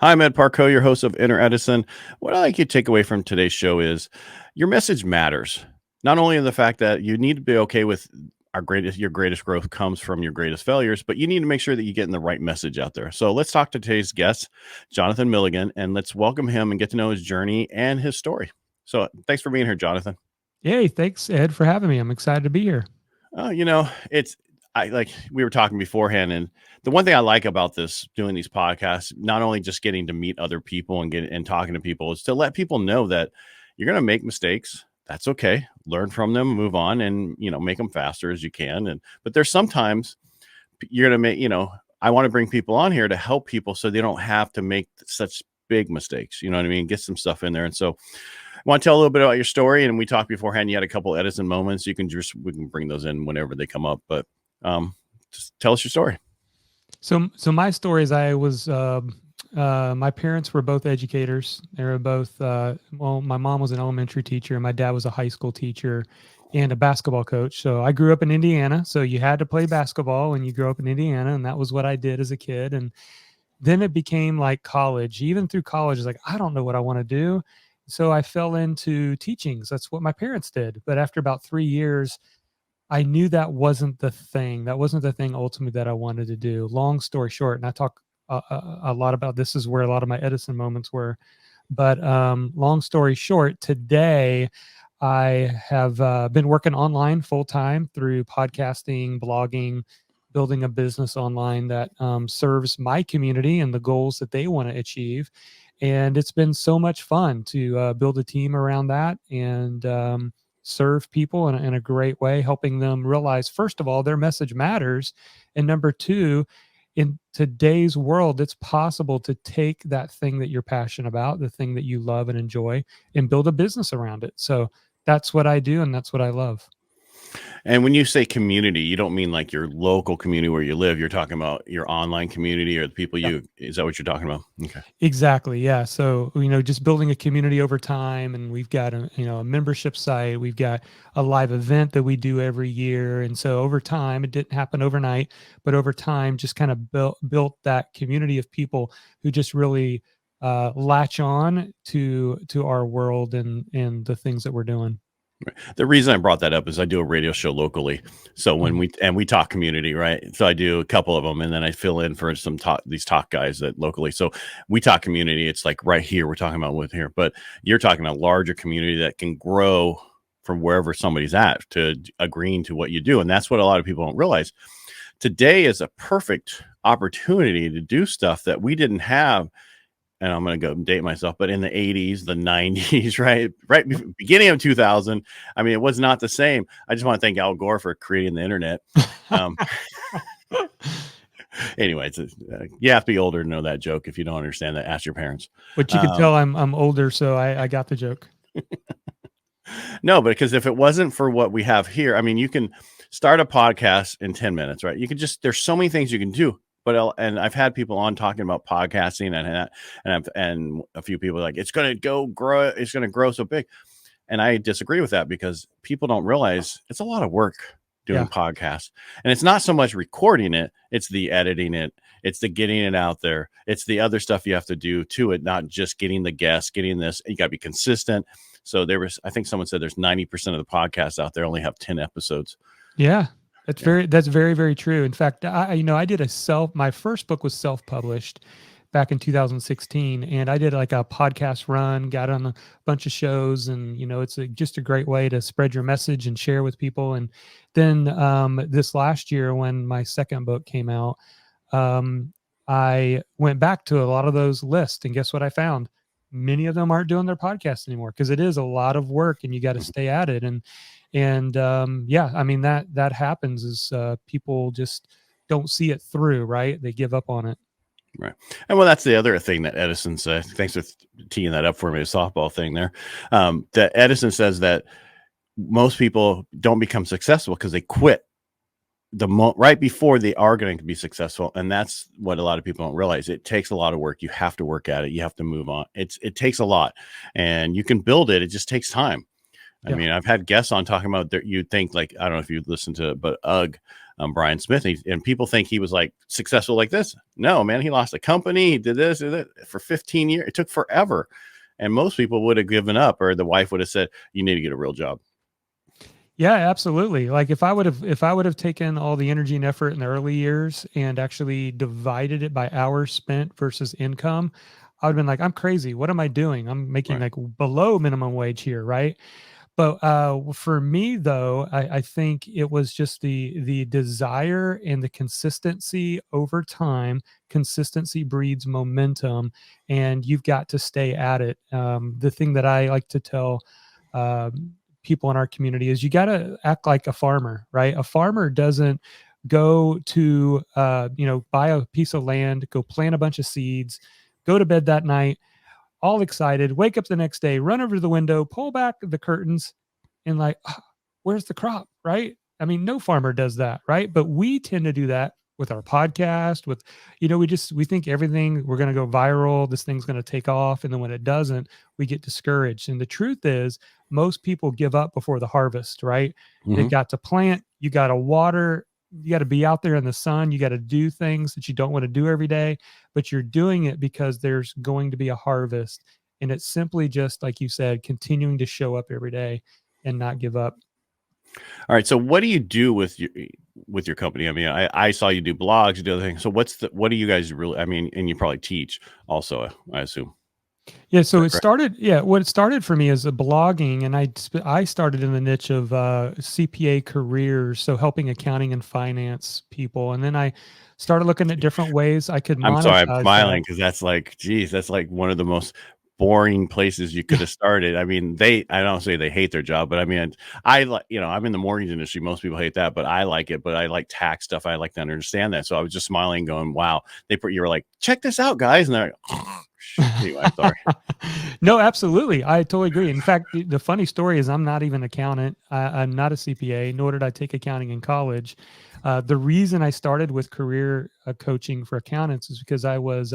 Hi, I'm Ed Parcaut, your host of Inner Edison. What I'd like you to take away from today's show is your message matters. Not only in the fact that you need to be okay with your greatest growth comes from your greatest failures, but you need to make sure that you're getting the right message out there. So let's talk to today's guest, Jonathan Milligan, and let's welcome him and get to know his journey and his story. So thanks for being here, Jonathan. Yay, thanks, Ed, for having me. I'm excited to be here. We were talking beforehand, and the one thing I like about doing these podcasts, not only just getting to meet other people and talking to people, is to let people know that you're going to make mistakes. That's okay. Learn from them, move on, and make them faster as you can. But there's sometimes you're going to I want to bring people on here to help people so they don't have to make such big mistakes. You know what I mean? Get some stuff in there, and so. I want to tell a little bit about your story, and we talked beforehand. You had a couple Edison moments. We can bring those in whenever they come up, but just tell us your story. So my story is my parents were both educators. They were both, my mom was an elementary teacher and my dad was a high school teacher and a basketball coach. So I grew up in Indiana. So you had to play basketball when you grew up in Indiana. And that was what I did as a kid. And then it became like college. Even through college, it's like, I don't know what I want to do. So I fell into teaching. So that's what my parents did. But after about 3 years, I knew that wasn't the thing. That wasn't the thing ultimately that I wanted to do. Long story short, and I talk a lot about this is where a lot of my Edison moments were. But long story short, today I have been working online full time through podcasting, blogging, building a business online that serves my community and the goals that they want to achieve. And it's been so much fun to build a team around that and serve people in a great way, helping them realize, first of all, their message matters. And number two, in today's world, it's possible to take that thing that you're passionate about, the thing that you love and enjoy, and build a business around it. So that's what I do, and that's what I love. And when you say community, you don't mean like your local community where you live. You're talking about your online community or the people is that what you're talking about? Okay. Exactly. Yeah. So, just building a community over time, and we've got a membership site, we've got a live event that we do every year. And so over time, it didn't happen overnight, but over time just kind of built that community of people who just really latch on to our world and the things that we're doing. The reason I brought that up is I do a radio show locally. So when we talk community, right? So I do a couple of them and then I fill in for these talk guys that locally. So we talk community. It's like right here, we're talking about with here, but you're talking a larger community that can grow from wherever somebody's at to agreeing to what you do. And that's what a lot of people don't realize. Today is a perfect opportunity to do stuff that we didn't have. And I'm going to go date myself, but in the 80s, the 90s, right beginning of 2000, I mean, it was not the same. I just want to thank Al Gore for creating the internet. Anyway, you have to be older to know that joke. If you don't understand that, ask your parents. But you can tell I'm older, so I got the joke. No, because if it wasn't for what we have here, I mean, you can start a podcast in 10 minutes, right? You can there's so many things you can do. And I've had people on talking about podcasting and a few people are like, it's going to grow so big. And I disagree with that because people don't realize it's a lot of work doing podcasts. And it's not so much recording it. It's the editing it. It's the getting it out there. It's the other stuff you have to do to it, not just getting the guests, getting this. You got to be consistent. So I think someone said there's 90% of the podcasts out there only have 10 episodes. Yeah. That's very, very true. In fact, I did my first book was self-published back in 2016, and I did like a podcast run, got on a bunch of shows, and it's just a great way to spread your message and share with people. And then this last year, when my second book came out, I went back to a lot of those lists, and guess what I found? Many of them aren't doing their podcast anymore because it is a lot of work, and you got to stay at it. And I mean, that happens is people just don't see it through, right? They give up on it. Right. And well, that's the other thing that Edison said. Thanks for teeing that up for me, a softball thing there. That Edison says that most people don't become successful because they quit right before they are going to be successful. And that's what a lot of people don't realize. It takes a lot of work. You have to work at it. You have to move on. It takes a lot, and you can build it. It just takes time. I mean, I've had guests on talking about that. You'd think, like, I don't know if you listen to it, but UGG, Brian Smith, and people think he was like successful like this. No, man, he lost a company. He did this for 15 years. It took forever. And most people would have given up, or the wife would have said, you need to get a real job. Yeah, absolutely. Like if I would have taken all the energy and effort in the early years and actually divided it by hours spent versus income, I would have been like, I'm crazy. What am I doing? I'm making Right. like below minimum wage here, right? But for me, though, I think it was just the desire and the consistency over time. Consistency breeds momentum, and you've got to stay at it. The thing that I like to tell people in our community is you got to act like a farmer, right? A farmer doesn't go to buy a piece of land, go plant a bunch of seeds, go to bed that night all excited, wake up the next day, run over to the window, pull back the curtains, and like, where's the crop? Right? I mean, no farmer does that, right? But we tend to do that with our podcast, with, we think everything, we're going to go viral, this thing's going to take off. And then when it doesn't, we get discouraged. And the truth is, most people give up before the harvest, right? They've got to plant, you got to water, you got to be out there in the sun, you got to do things that you don't want to do every day, but you're doing it because there's going to be a harvest. And it's simply just, like you said, continuing to show up every day and not give up. All right. So what do you do with your company? I mean, I saw you do blogs, you do other things. So what do you guys really, I mean, and you probably teach also, I assume. Yeah, so it started. Yeah, what it started for me is a blogging, and I started in the niche of CPA careers, so helping accounting and finance people, and then I started looking at different ways I could monetize. I'm sorry, I'm smiling because that's like, geez, that's like one of the most boring places you could have started. I mean, I don't say they hate their job, but I mean, I like, I'm in the mortgage industry. Most people hate that, but I like it. But I like tax stuff. I like to understand that. So I was just smiling, going, "Wow!" You were like, "Check this out, guys," and they're like, oh, anyway, I'm sorry. No, absolutely. I totally agree. In fact, the funny story is I'm not even an accountant. I'm not a CPA, nor did I take accounting in college. The reason I started with career coaching for accountants is because I was,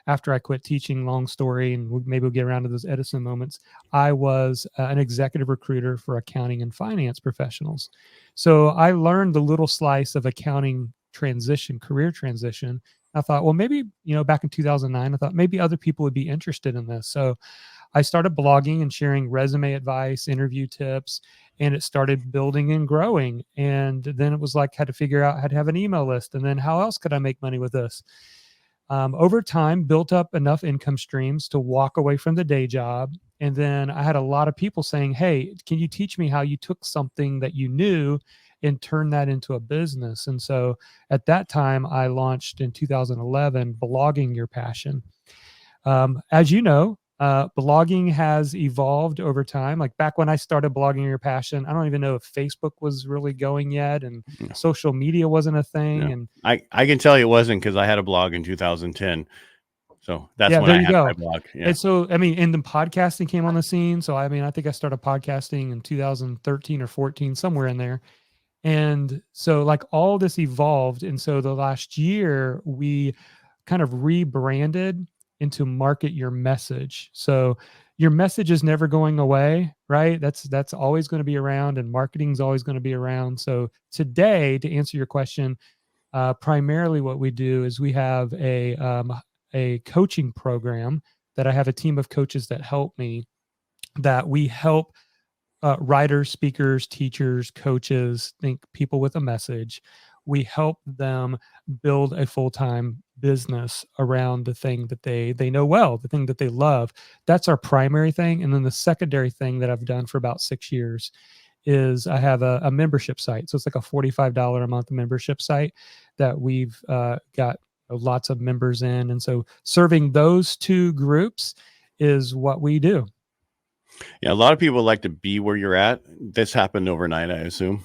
after I quit teaching, long story, and maybe we'll get around to those Edison moments, I was an executive recruiter for accounting and finance professionals. So I learned the little slice of accounting transition, career transition. I thought, well, maybe, back in 2009, I thought maybe other people would be interested in this. So I started blogging and sharing resume advice, interview tips, and it started building and growing. And then it was like, had to figure out how to have an email list. And then how else could I make money with this? Over time, built up enough income streams to walk away from the day job. And then I had a lot of people saying, hey, can you teach me how you took something that you knew and turn that into a business? And so at that time, I launched in 2011, Blogging Your Passion. As you know, blogging has evolved over time. Like back when I started Blogging Your Passion, I don't even know if Facebook was really going yet, and social media wasn't a thing. And I can tell you it wasn't, because I had a blog in 2010. So that's when there I you had go. my blog. Yeah. And so, I mean, and then podcasting came on the scene. So, I mean, I think I started podcasting in 2013 or 14, somewhere in there. And so like all this evolved. And so the last year we kind of rebranded into Market Your Message. So your message is never going away, right? That's always going to be around, and marketing is always going to be around. So today, to answer your question, primarily what we do is we have a coaching program that I have a team of coaches that help me, that we help writers, speakers, teachers, coaches, think people with a message. We help them build a full-time business around the thing that they know well, the thing that they love. That's our primary thing. And then the secondary thing that I've done for about 6 years is I have a membership site. So it's like a $45 a month membership site that we've got lots of members in. And so serving those two groups is what we do. Yeah, a lot of people like to be where you're at. This happened overnight, I assume.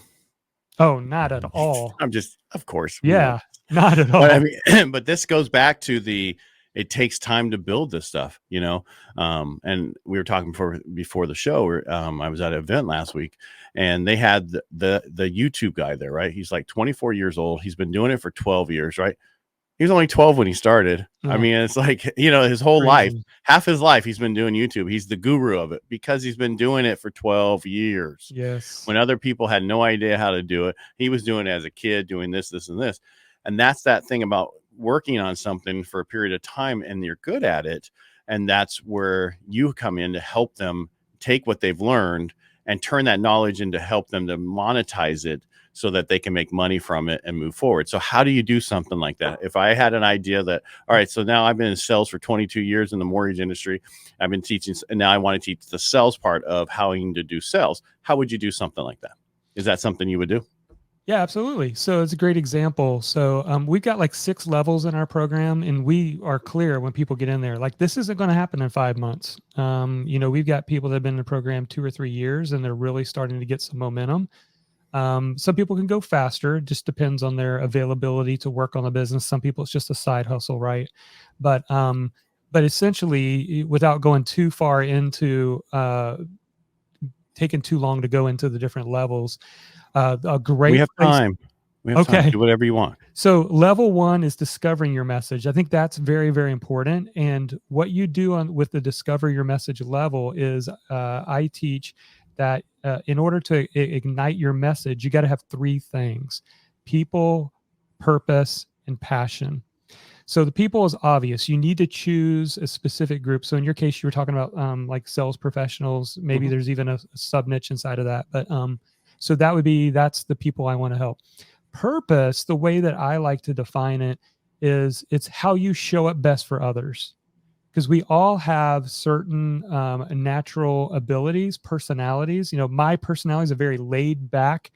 Oh, not at all. I'm just, of course. Yeah, not at all. But I mean, but this goes back to it takes time to build this stuff, and we were talking before the show, I was at an event last week, and they had the YouTube guy there, right? He's like 24 years old. He's been doing it for 12 years, right? He was only 12 when he started. I Oh, mean, it's like, his whole life, crazy. half his life, he's been doing YouTube. He's the guru of it because he's been doing it for 12 years. Yes. When other people had no idea how to do it, he was doing it as a kid, doing this, this, and this. And that's that thing about working on something for a period of time and you're good at it. And that's where you come in to help them take what they've learned and turn that knowledge into help them to monetize it so that they can make money from it and move forward. So how do you do something like that? If I had an idea that, all right, so now I've been in sales for 22 years in the mortgage industry, I've been teaching, and now I want to teach the sales part of how to do sales. How would you do something like that? Is that something you would do? Yeah, absolutely. So it's a great example. So we've got like 6 levels in our program, and we are clear when people get in there, like this isn't going to happen in 5 months. We've got people that have been in the program 2 or 3 years, and they're really starting to get some momentum. Some people can go faster. It just depends on their availability to work on the business. Some people, it's just a side hustle, right? But essentially, without going too far into taking too long to go into the different levels, a great We have place. time. We have time. Okay. Do whatever you want. So level 1 is discovering your message. I think that's very, very important. And what you do with the discover your message level is I teach that in order to ignite your message, you got to have 3 things: people, purpose, and passion. So the people is obvious. You need to choose a specific group. So in your case, you were talking about like sales professionals. Maybe there's even a sub niche inside of that. But so that's the people I want to help. Purpose, the way that I like to define it, is it's how you show up best for others. Because we all have certain natural abilities, personalities. My personality is a very laid back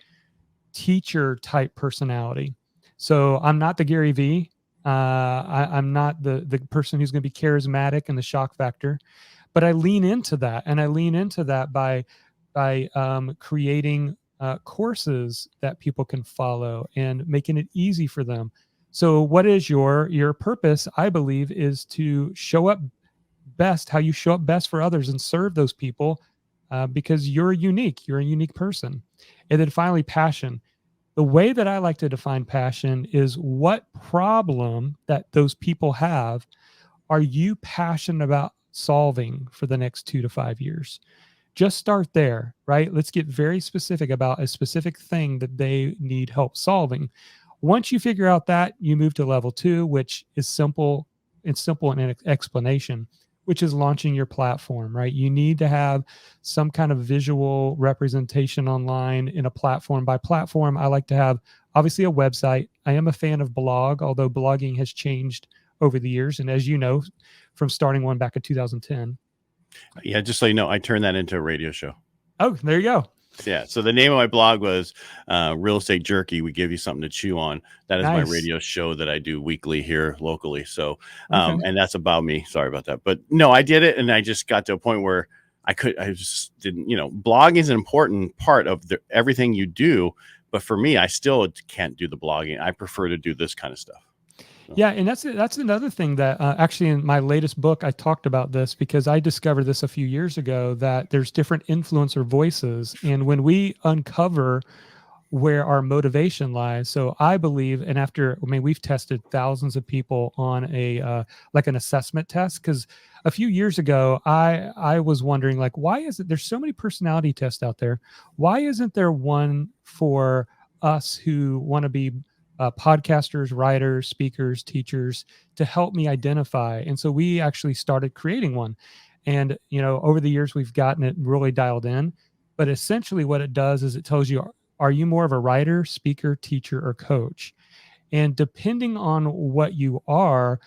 teacher type personality. So I'm not the Gary Vee. I'm not the person who's going to be charismatic and the shock factor, but I lean into that, and I lean into that by creating courses that people can follow and making it easy for them. So what is your purpose? I believe is to show up best, how you show up best for others and serve those people because you're unique. You're a unique person. And then finally, passion. The way that I like to define passion is what problem that those people have are you passionate about solving for the next 2 to 5 years? Just start there, right? Let's get very specific about a specific thing that they need help solving. Once you figure out that, you move to level 2, which is simple. It's simple in an explanation, which is launching your platform, right? You need to have some kind of visual representation online in a platform. By platform, I like to have obviously a website. I am a fan of blog, although blogging has changed over the years. And as you know, from starting one back in 2010. Yeah, just so you know, I turned that into a radio show. Oh, there you go. Yeah. So the name of my blog was Real Estate Jerky. We give you something to chew on. That is Nice. my radio show that I do weekly here locally. So, Okay. and that's about me. Sorry about that. But no, I did it. And I just got to a point where I just didn't, blogging is an important part of everything you do. But for me, I still can't do the blogging. I prefer to do this kind of stuff. Yeah, and that's another thing that actually in my latest book, I talked about this because I discovered this a few years ago, that there's different influencer voices. And when we uncover where our motivation lies, so I believe, and we've tested thousands of people on like an assessment test, because a few years ago, I was wondering, like, why is it there's so many personality tests out there? Why isn't there one for us who want to be podcasters, writers, speakers, teachers, to help me identify? And so we actually started creating one. And, over the years, we've gotten it really dialed in. But essentially what it does is it tells you, are you more of a writer, speaker, teacher, or coach? And depending on what you are,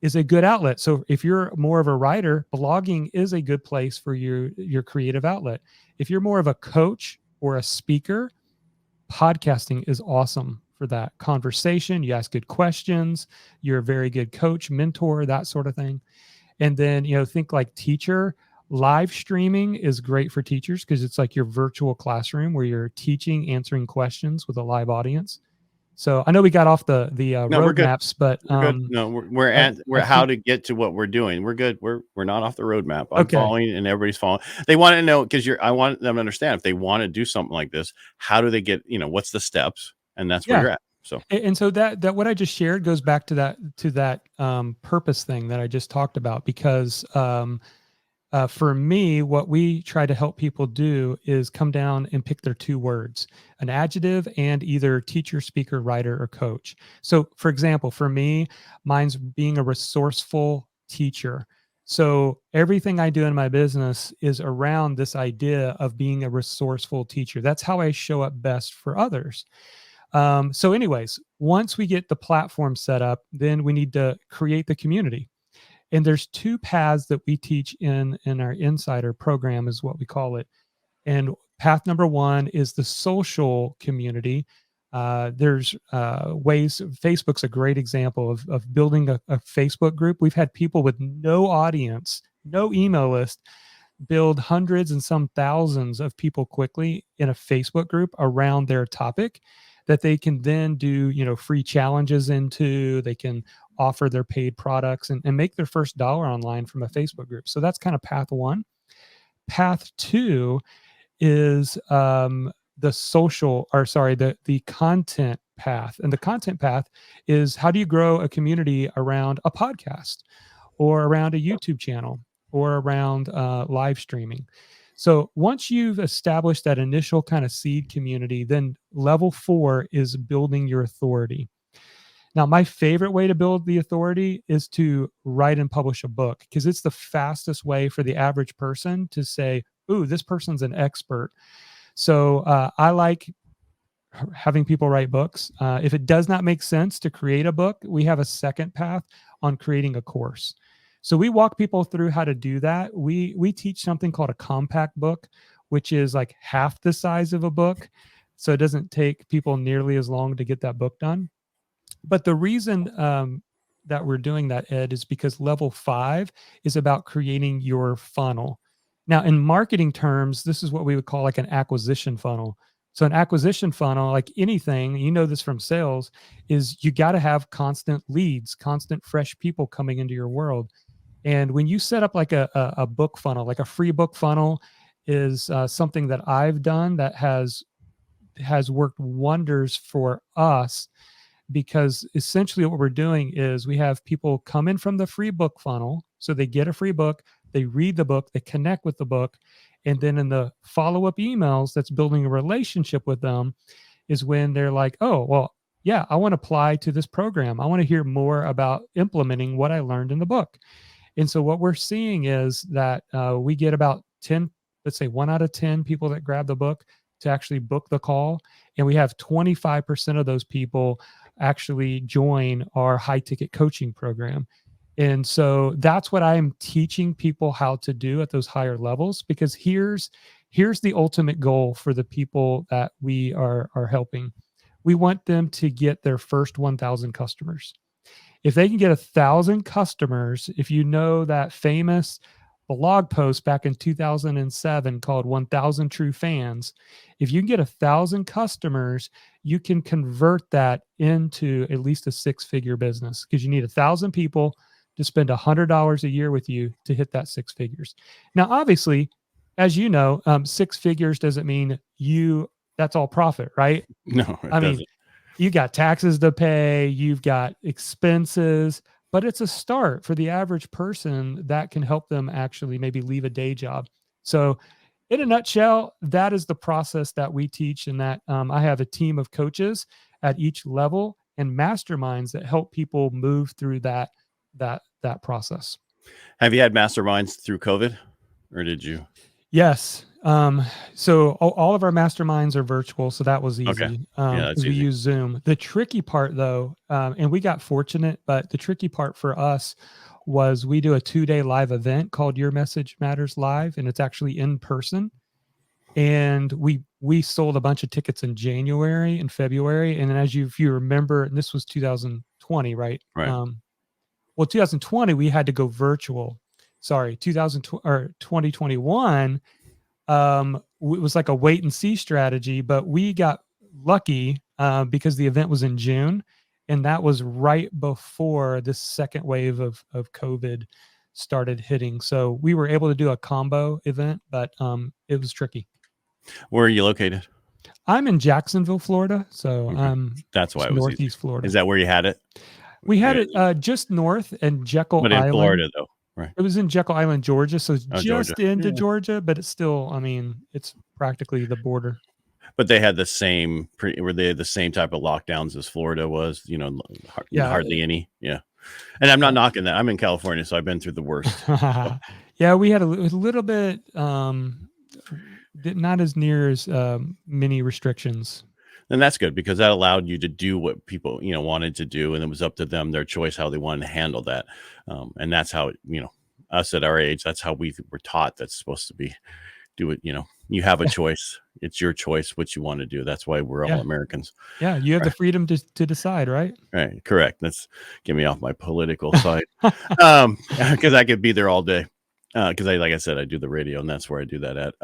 is a good outlet. So if you're more of a writer, blogging is a good place for your creative outlet. If you're more of a coach or a speaker, podcasting is awesome for that conversation. You ask good questions. You're a very good coach, mentor, that sort of thing. And then, think like teacher. Live streaming is great for teachers because it's like your virtual classroom where you're teaching, answering questions with a live audience. So I know we got off the roadmaps, but we're good. No, we're how to get to what we're doing. We're good. We're not off the roadmap. I'm following, and everybody's following. They want to know because I want them to understand if they want to do something like this, how do they get? What's the steps? And that's where you're at. So, And so that what I just shared goes back to that purpose thing that I just talked about, because for me, what we try to help people do is come down and pick their two words, an adjective and either teacher, speaker, writer, or coach. So, for example, for me, mine's being a resourceful teacher. So everything I do in my business is around this idea of being a resourceful teacher. That's how I show up best for others. So anyways, once we get the platform set up, then we need to create the community. And there's two paths that we teach in our insider program, is what we call it. And path number one is the social community. There's ways. Facebook's a great example of building a Facebook group. We've had people with no audience, no email list, build hundreds and some thousands of people quickly in a Facebook group around their topic that they can then do, free challenges into. They can offer their paid products and make their first dollar online from a Facebook group. So that's kind of path one. Path two is the content path. And the content path is, how do you grow a community around a podcast or around a YouTube channel or around live streaming? So once you've established that initial kind of seed community, then level 4 is building your authority. Now, my favorite way to build the authority is to write and publish a book, because it's the fastest way for the average person to say, ooh, this person's an expert. So I like having people write books. If it does not make sense to create a book, we have a second path on creating a course. So we walk people through how to do that. We teach something called a compact book, which is like half the size of a book. So it doesn't take people nearly as long to get that book done. But the reason that we're doing that, Ed, is because level 5 is about creating your funnel. Now, in marketing terms, this is what we would call like an acquisition funnel. So an acquisition funnel, like anything, this from sales, is you got to have constant leads, constant fresh people coming into your world. And when you set up like a book funnel, like a free book funnel is something that I've done that has worked wonders for us, because essentially what we're doing is we have people come in from the free book funnel. So they get a free book, they read the book, they connect with the book. And then in the follow-up emails, that's building a relationship with them, is when they're like, oh, well, yeah, I want to apply to this program. I want to hear more about implementing what I learned in the book. And so what we're seeing is that we get about 10, let's say 1 out of 10 people that grab the book to actually book the call. And we have 25% of those people actually join our high ticket coaching program. And so that's what I'm teaching people how to do at those higher levels, because here's the ultimate goal for the people that we are helping. We want them to get their first 1,000 customers. If they can get 1,000 customers, if you know that famous blog post back in 2007 called 1,000 True Fans, if you can get 1,000 customers, you can convert that into at least a 6-figure business, because you need 1,000 people to spend $100 a year with you to hit that 6 figures. Now, obviously, as you know, 6 figures doesn't mean that's all profit, right? no, it doesn't. You got taxes to pay, you've got expenses, but it's a start for the average person that can help them actually maybe leave a day job. So in a nutshell, that is the process that we teach, and that I have a team of coaches at each level and masterminds that help people move through that process. Have you had masterminds through COVID, or did you? Yes. So all of our masterminds are virtual, so that was easy. Okay. Yeah, that's we easy. use Zoom. The tricky part, though, and we got fortunate, but the tricky part for us was we do a 2-day live event called Your Message Matters Live, and it's actually in person. And we sold a bunch of tickets in January and February, and then if you remember, and this was 2020, right? Right. Well, 2020 we had to go virtual. Sorry, 2021. It was like a wait and see strategy, but we got lucky because the event was in June, and that was right before the second wave of COVID started hitting. So we were able to do a combo event, but it was tricky. Where are you located? I'm in Jacksonville, Florida, so Okay. I'm That's why just it was easy. northeast Florida. Is that where you had it? We had it just north in Jekyll But in Island. Florida, though, right? It was in Jekyll Island, Georgia, so it's Georgia. just into Georgia, but it's still, I mean, it's practically the border. But they had the same, were they the same type of lockdowns as Florida was? Hardly any. Yeah. And I'm not knocking that. I'm in California, so I've been through the worst. Yeah, we had a little bit, not as near as many restrictions. And that's good because that allowed you to do what people, wanted to do. And it was up to them, their choice, how they wanted to handle that. And that's how, us at our age, that's how we were taught that's supposed to be. Do it, you have a choice. It's your choice what you want to do. That's why we're all Americans. Yeah, you have the freedom to decide, right? Right, correct. That's get me off my political side, because I could be there all day. Because like I said, I do the radio, and that's where I do that at.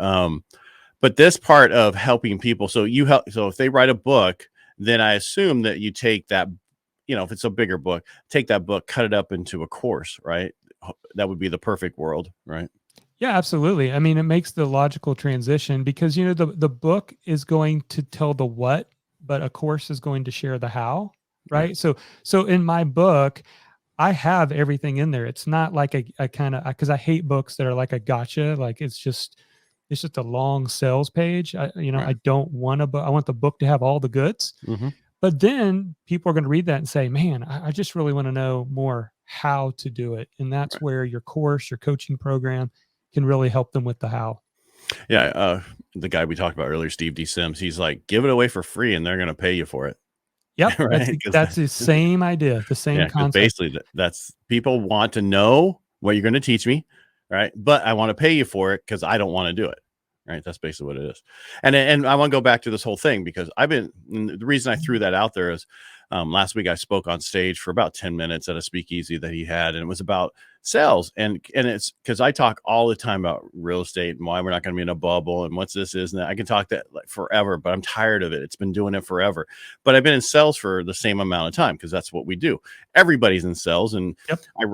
But this part of helping people, so you help. So if they write a book, then I assume that you take that, if it's a bigger book, take that book, cut it up into a course, right? That would be the perfect world, right? Yeah, absolutely. I mean, it makes the logical transition because, the book is going to tell the what, but a course is going to share the how, right? So in my book, I have everything in there. It's not like a kind of, because I hate books that are like a gotcha, like it's just a long sales page. I don't want a book. I want the book to have all the goods. Mm-hmm. But then people are going to read that and say, man, I just really want to know more how to do it. And that's where your course, your coaching program can really help them with the how. Yeah. The guy we talked about earlier, Steve D. Sims, he's like, give it away for free and they're going to pay you for it. Yep. Right? That's the same idea, the same concept. Basically, that's people want to know what you're going to teach me, right? But I want to pay you for it because I don't want to do it. Right. That's basically what it is. And I want to go back to this whole thing because the reason I threw that out there is last week I spoke on stage for about 10 minutes at a speakeasy that he had, and it was about sales. And it's because I talk all the time about real estate and why we're not going to be in a bubble and what's this is. And that I can talk that like forever, but I'm tired of it. It's been doing it forever. But I've been in sales for the same amount of time because that's what we do. Everybody's in sales. And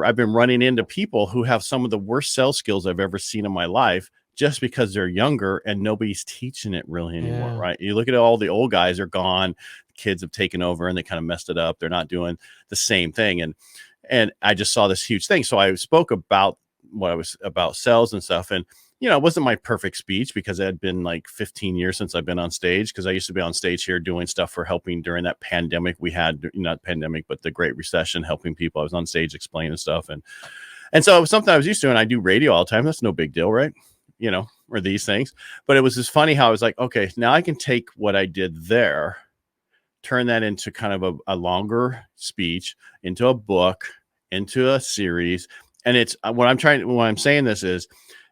I've been running into people who have some of the worst sales skills I've ever seen in my life, just because they're younger and nobody's teaching it really anymore, right? You look at all the old guys are gone, kids have taken over and they kind of messed it up. They're not doing the same thing. And I just saw this huge thing. So I spoke about what I was about sales and stuff. And, it wasn't my perfect speech because it had been like 15 years since I've been on stage, because I used to be on stage here doing stuff for helping during that pandemic we had, not pandemic, but the Great Recession, helping people. I was on stage explaining stuff. And so it was something I was used to, and I do radio all the time. That's no big deal, right? Or these things. But it was just funny how I was like, okay, now I can take what I did there, turn that into kind of a longer speech, into a book, into a series. And it's what I'm saying this is,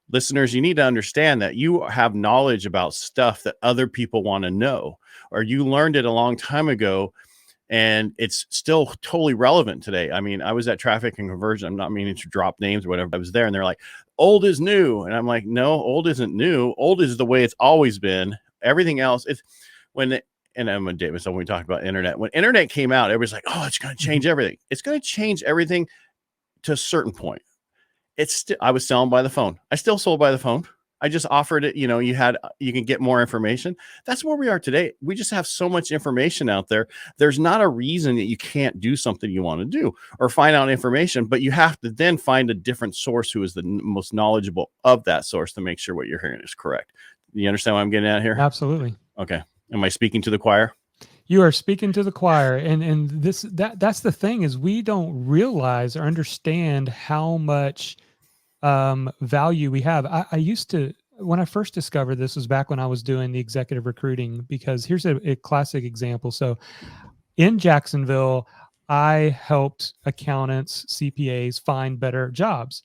listeners, you need to understand that you have knowledge about stuff that other people want to know, or you learned it a long time ago. And it's still totally relevant today. I mean, I was at Traffic and Conversion. I'm not meaning to drop names or whatever. I was there and they're like, old is new. And I'm like, no, old isn't new. Old is the way it's always been. Everything else is and I'm a David. So when we talk about internet, when internet came out, everybody's like, oh, it's going to change everything. It's going to change everything to a certain point. I was selling by the phone. I still sold by the phone. I just offered it, you can get more information. That's where we are today. We just have so much information out there. There's not a reason that you can't do something you want to do or find out information, but you have to then find a different source who is the most knowledgeable of that source to make sure what you're hearing is correct. You understand what I'm getting at here? Absolutely. Okay. Am I speaking to the choir? You are speaking to the choir. And that's the thing, is we don't realize or understand how much value we have. I used to, when I first discovered this was back when I was doing the executive recruiting, because here's a classic example. So in Jacksonville, I helped accountants, CPAs find better jobs.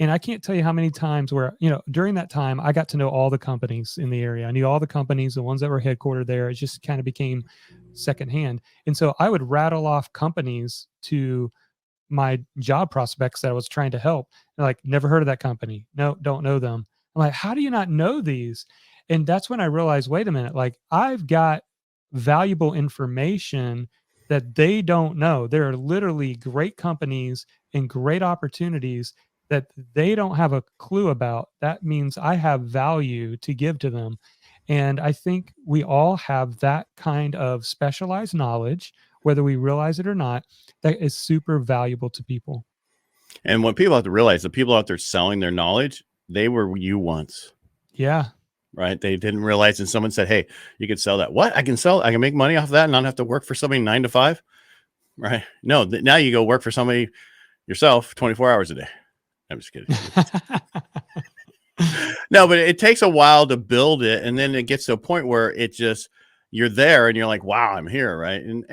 And I can't tell you how many times where, during that time, I got to know all the companies in the area. I knew all the companies, the ones that were headquartered there. It just kind of became secondhand. And so I would rattle off companies to my job prospects that I was trying to help. They're like, never heard of that company. No, don't know them. I'm like, how do you not know these? And that's when I realized, wait a minute, like I've got valuable information that they don't know. There are literally great companies and great opportunities that they don't have a clue about. That means I have value to give to them. And I think we all have that kind of specialized knowledge, whether we realize it or not, that is super valuable to people. And what people have to realize, the people out there selling their knowledge, they were you once. Yeah. Right. They didn't realize, and someone said, hey, you could sell that. What? I can make money off of that and not have to work for somebody 9 to 5. Right. No, now you go work for somebody yourself 24 hours a day. I'm just kidding. No, but it takes a while to build it. And then it gets to a point where you're there and you're like, wow, I'm here. Right. And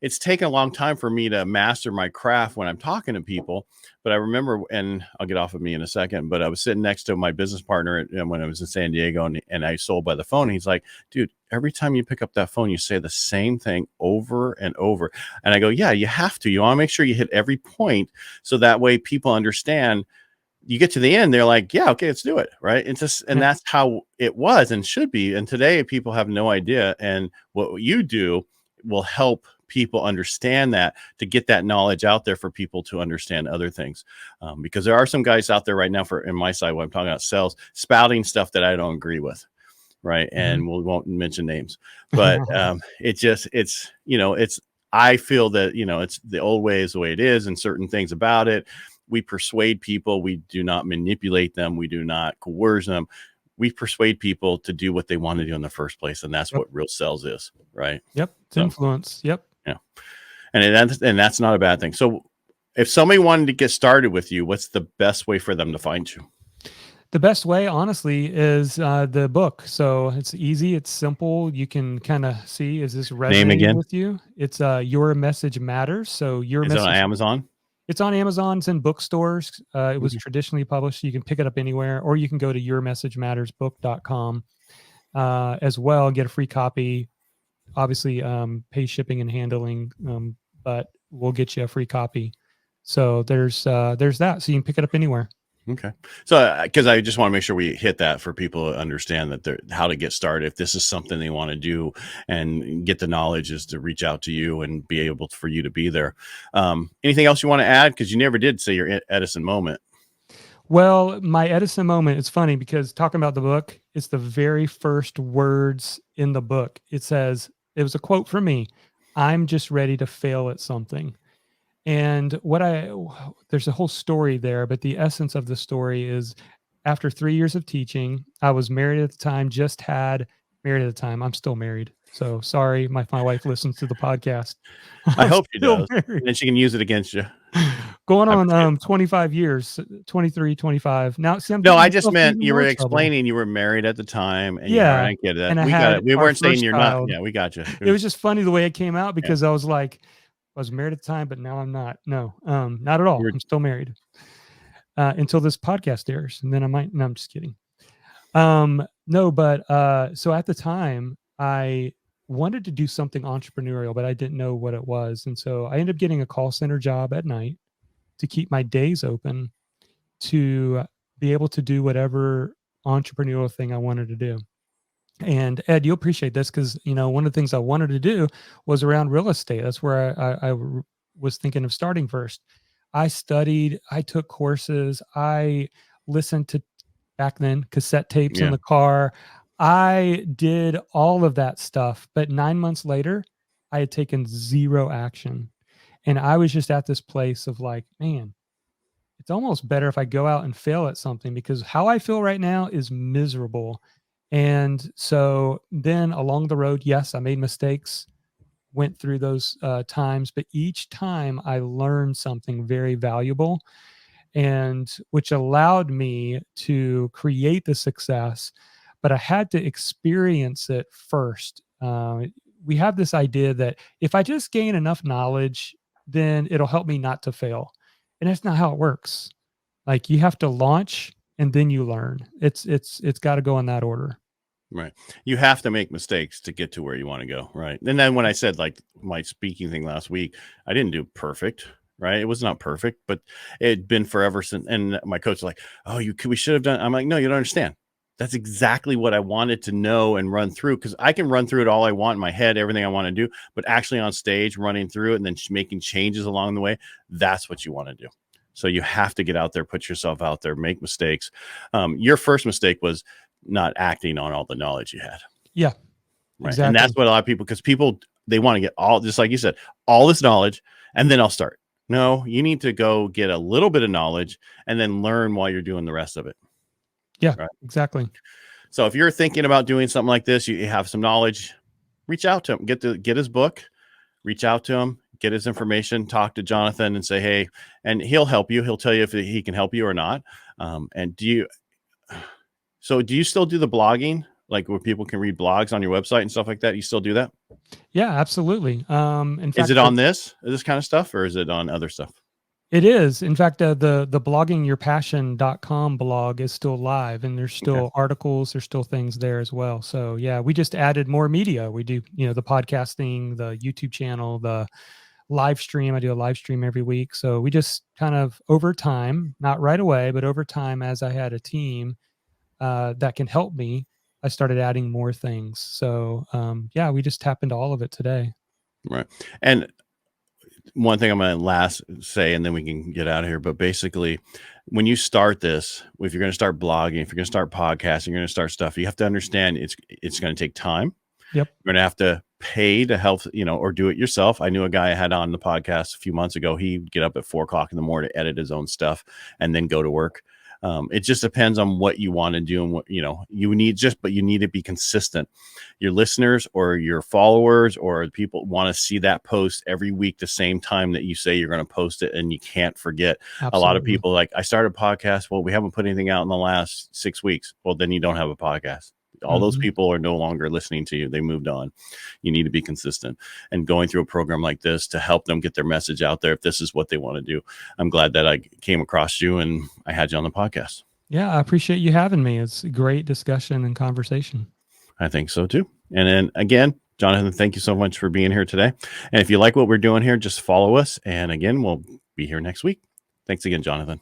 it's taken a long time for me to master my craft when I'm talking to people. But I remember, and I'll get off of me in a second, but I was sitting next to my business partner when I was in San Diego, and I sold by the phone. He's like, dude, every time you pick up that phone, you say the same thing over and over. And I go, yeah, you have to. You want to make sure you hit every point so that way people understand. You get to the end, they're like, yeah, okay, let's do it. Right. And that's how it was and should be. And today people have no idea. And what you do will help people understand that, to get that knowledge out there for people to understand other things. Because there are some guys out there right now in my side, when I'm talking about sales, spouting stuff that I don't agree with. Right. And we won't mention names, but I feel that, it's the old way is the way it is, and certain things about it. We persuade people. We do not manipulate them. We do not coerce them. We persuade people to do what they want to do in the first place. And that's what real sales is. Right. Yep. It's influence. Yep. Yeah. And that's not a bad thing. So if somebody wanted to get started with you, what's the best way for them to find you? The best way, honestly, is the book. So it's easy. It's simple. You can kind of see, is this resonating with you? It's Your Message Matters. So is it on Amazon? It's on Amazon. It's in bookstores. It was traditionally published. You can pick it up anywhere, or you can go to yourmessagemattersbook.com as well, get a free copy. Obviously, pay shipping and handling, but we'll get you a free copy. So there's that. So you can pick it up anywhere. Okay. So, because I just want to make sure we hit that for people to understand that how to get started. If this is something they want to do and get the knowledge, is to reach out to you and be able for you to be there. Anything else you want to add? Because you never did say your Edison moment. Well, my Edison moment, it's funny because talking about the book, it's the very first words in the book. It says, it was a quote from me, "I'm just ready to fail at something." And there's a whole story there, but the essence of the story is, after 3 years of teaching, I was married at the time, married at the time. I'm still married. So sorry, my wife listens to the podcast. I hope she does. And she can use it against you. Going on 25 years, 23, 25. Now, see, I just meant you were explaining you were married at the time. And I get that. And we got it. We weren't saying you're not. Yeah, we got you. It was just funny the way it came out, because I was like, I was married at the time, but now I'm not. No, not at all. I'm still married until this podcast airs. And then I'm just kidding. So at the time I wanted to do something entrepreneurial, but I didn't know what it was. And so I ended up getting a call center job at night to keep my days open, to be able to do whatever entrepreneurial thing I wanted to do. And Ed, you'll appreciate this, because, one of the things I wanted to do was around real estate. That's where I was thinking of starting first. I studied, I took courses, I listened to, back then, cassette tapes in the car. I did all of that stuff. But 9 months later, I had taken zero action. And I was just at this place of like, man, it's almost better if I go out and fail at something, because how I feel right now is miserable. And so then along the road, yes, I made mistakes, went through those times, but each time I learned something very valuable, and which allowed me to create the success. But I had to experience it first. We have this idea that if I just gain enough knowledge, then it'll help me not to fail. And that's not how it works. Like, you have to launch and then you learn. It's got to go in that order. Right. You have to make mistakes to get to where you want to go. Right. And then when I said, like, my speaking thing last week, I didn't do perfect. Right. It was not perfect, but it had been forever since. And my coach was like, "Oh, we should have done." I'm like, "No, you don't understand. That's exactly what I wanted to know and run through, because I can run through it all I want in my head, everything I want to do, but actually on stage, running through it and then making changes along the way, that's what you want to do." So you have to get out there, put yourself out there, make mistakes. Your first mistake was not acting on all the knowledge you had. Yeah, right. exactly. And that's what a lot of people, because people, they want to get all, just like you said, all this knowledge, and then I'll start. No, you need to go get a little bit of knowledge and then learn while you're doing the rest of it. Yeah, right. Exactly. So if you're thinking about doing something like this, you have some knowledge, reach out to him, get his book, reach out to him, get his information, talk to Jonathan and say, hey, and he'll help you. He'll tell you if he can help you or not. And do you still do the blogging, like where people can read blogs on your website and stuff like that? You still do that? Yeah, absolutely. In fact, is it on this kind of stuff, or is it on other stuff? It is. In fact, the bloggingyourpassion.com blog is still live, and there's still articles, there's still things there as well. So yeah, we just added more media. We do, the podcasting, the YouTube channel, the live stream. I do a live stream every week. So we just kind of over time, not right away, but over time, as I had a team that can help me, I started adding more things. So yeah, we just tap into all of it today. Right. And one thing I'm going to last say, and then we can get out of here. But basically, when you start this, if you're going to start blogging, if you're going to start podcasting, you're going to start stuff, you have to understand it's going to take time. Yep. You're going to have to pay to help, or do it yourself. I knew a guy I had on the podcast a few months ago. He'd get up at 4:00 in the morning to edit his own stuff and then go to work. It just depends on what you want to do and what, you need but you need to be consistent. Your listeners or your followers or people want to see that post every week, the same time that you say you're going to post it. And you can't forget. Absolutely. A lot of people like, I started a podcast. Well, we haven't put anything out in the last 6 weeks. Well, then you don't have a podcast. All those people are no longer listening to you. They moved on. You need to be consistent and going through a program like this to help them get their message out there. If this is what they want to do, I'm glad that I came across you and I had you on the podcast. Yeah. I appreciate you having me. It's a great discussion and conversation. I think so too. And then again, Jonathan, thank you so much for being here today. And if you like what we're doing here, just follow us. And again, we'll be here next week. Thanks again, Jonathan.